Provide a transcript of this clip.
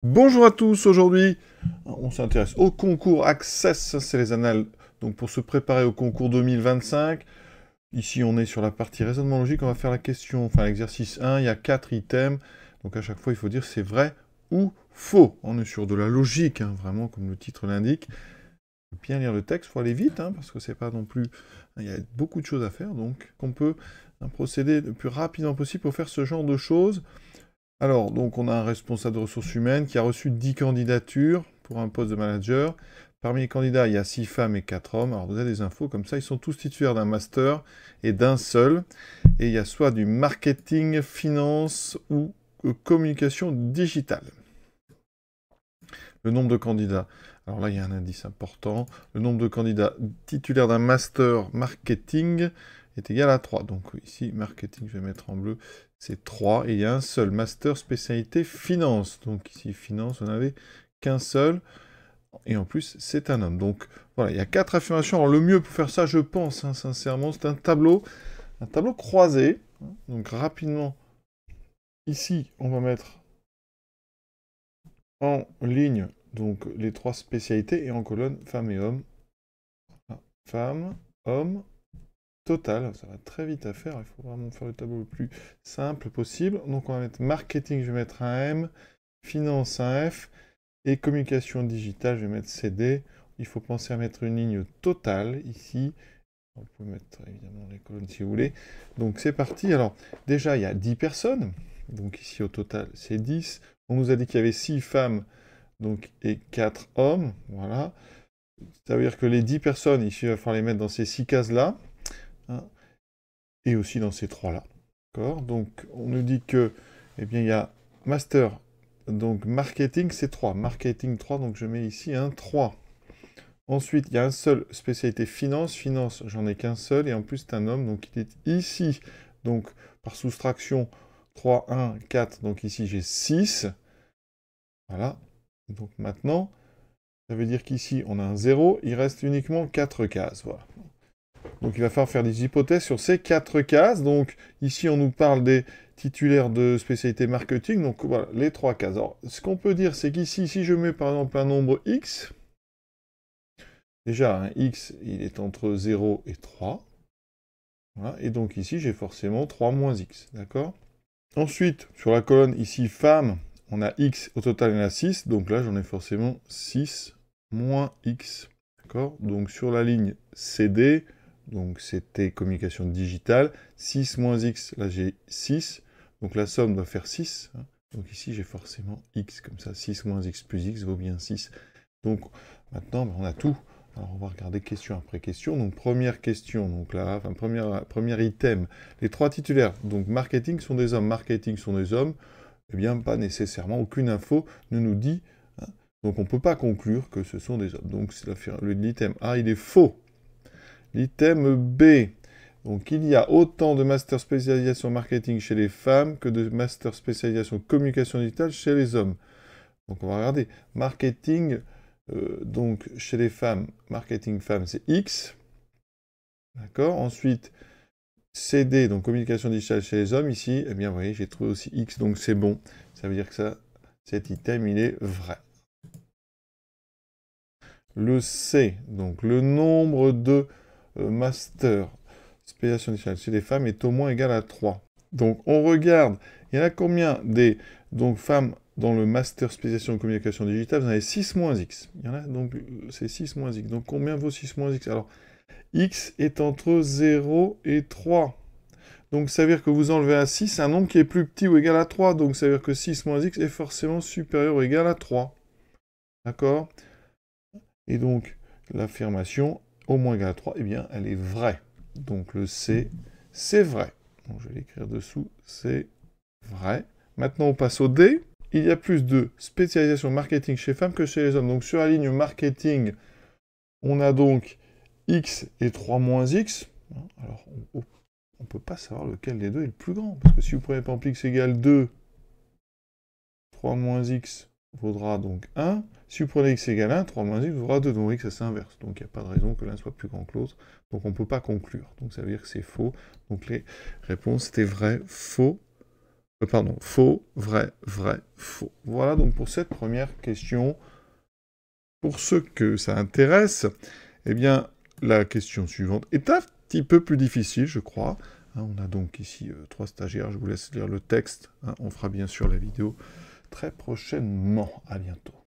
Bonjour à tous, aujourd'hui on s'intéresse au concours Access, c'est les annales, donc pour se préparer au concours 2025. Ici on est sur la partie raisonnement logique, on va faire la question, enfin l'exercice 1, il y a 4 items, donc à chaque fois il faut dire c'est vrai ou faux. On est sur de la logique, hein, vraiment comme le titre l'indique. Bien lire le texte, il faut aller vite, hein, parce que c'est pas non plus... Il y a beaucoup de choses à faire, donc on peut procéder le plus rapidement possible pour faire ce genre de choses. Alors, donc on a un responsable de ressources humaines qui a reçu 10 candidatures pour un poste de manager. Parmi les candidats, il y a 6 femmes et 4 hommes. Alors vous avez des infos comme ça, ils sont tous titulaires d'un master et d'un seul. Et il y a soit du marketing, finance ou communication digitale. Le nombre de candidats. Alors là, il y a un indice important. Le nombre de candidats titulaires d'un master marketing est égal à 3. Donc ici, marketing, je vais mettre en bleu, c'est 3. Et il y a un seul master spécialité finance. Donc ici, finance, vous n'avez qu'un seul. Et en plus, c'est un homme. Donc voilà, il y a 4 affirmations. Alors le mieux pour faire ça, je pense, hein, sincèrement, c'est un tableau croisé. Donc rapidement, ici, on va mettre en ligne donc les 3 spécialités et en colonne femmes et hommes. Femmes, hommes, total. Ça va très vite à faire. Il faut vraiment faire le tableau le plus simple possible. Donc on va mettre marketing, je vais mettre un M, finance un F, et communication digitale, je vais mettre CD. Il faut penser à mettre une ligne totale ici. On peut mettre évidemment les colonnes si vous voulez. Donc c'est parti. Alors déjà il y a 10 personnes. Donc ici au total c'est 10. On nous a dit qu'il y avait 6 femmes donc, et 4 hommes. Voilà. Ça veut dire que les 10 personnes, ici, il va falloir les mettre dans ces 6 cases-là. Hein, et aussi dans ces 3-là. D'accord. Donc, on nous dit que, eh bien, il y a master, donc marketing, c'est 3. Marketing 3, donc je mets ici un 3. Ensuite, il y a un seul spécialité finance. Finance, j'en ai qu'un seul. Et en plus, c'est un homme, donc il est ici. Donc, par soustraction, 3, 1, 4. Donc ici, j'ai 6. Voilà. Donc maintenant, ça veut dire qu'ici, on a un 0. Il reste uniquement 4 cases. Voilà. Donc il va falloir faire des hypothèses sur ces 4 cases. Donc ici, on nous parle des titulaires de spécialité marketing. Donc voilà, les 3 cases. Alors, ce qu'on peut dire, c'est qu'ici, si je mets par exemple un nombre x, déjà, un x, il est entre 0 et 3. Voilà. Et donc ici, j'ai forcément 3 moins x. D'accord? Ensuite, sur la colonne ici, femmes, on a x, au total, il y en a 6. Donc là, j'en ai forcément 6 moins x. D'accord? Donc sur la ligne CD, donc c'était communication digitale, 6 moins x, là j'ai 6. Donc la somme doit faire 6. Hein. Donc ici, j'ai forcément x, comme ça, 6 moins x plus x vaut bien 6. Donc maintenant, on a tout. Alors on va regarder question après question. Donc première question, donc là, enfin premier item, les 3 titulaires, donc marketing sont des hommes, marketing sont des hommes, eh bien pas nécessairement, aucune info ne nous dit, hein, donc on ne peut pas conclure que ce sont des hommes. Donc l'item A, il est faux. L'item B, donc il y a autant de master spécialisation marketing chez les femmes que de master spécialisation communication digitale chez les hommes. Donc on va regarder, marketing, donc chez les femmes, marketing femmes, c'est X. D'accord. Ensuite, CD, donc communication digitale chez les hommes, ici, eh bien, vous voyez, j'ai trouvé aussi X, donc c'est bon. Ça veut dire que ça, cet item, il est vrai. Le C, donc le nombre de master spécialisation digitale chez les femmes est au moins égal à 3. Donc on regarde, il y en a combien des donc, femmes dans le master spécialisation communication digitale? Vous en avez 6 moins X. Il y en a donc, c'est 6 moins X. Donc combien vaut 6 moins X? Alors, X est entre 0 et 3. Donc ça veut dire que vous enlevez un 6, un nombre qui est plus petit ou égal à 3. Donc ça veut dire que 6 moins X est forcément supérieur ou égal à 3. D'accord? Et donc, l'affirmation au moins égale à 3, eh bien, elle est vraie. Donc le C, c'est vrai. Donc, je vais l'écrire dessous, c'est vrai. Maintenant, on passe au D. Il y a plus de spécialisation marketing chez les femmes que chez les hommes. Donc sur la ligne marketing, on a donc X et 3 moins X. Alors, on ne peut pas savoir lequel des deux est le plus grand. Parce que si vous prenez par exemple X égale 2, 3 moins X vaudra donc 1. Si vous prenez x égale 1, 3 moins x vaudra 2. Donc x, ça s'inverse. Donc il n'y a pas de raison que l'un soit plus grand que l'autre. Donc on ne peut pas conclure. Donc ça veut dire que c'est faux. Donc les réponses étaient vraies, faux, Pardon, faux, vrai, vrai, faux. Voilà donc pour cette première question. Pour ceux que ça intéresse, eh bien, la question suivante est un petit peu plus difficile, je crois. On a donc ici 3 stagiaires, je vous laisse lire le texte. On fera bien sûr la vidéo très prochainement. À bientôt.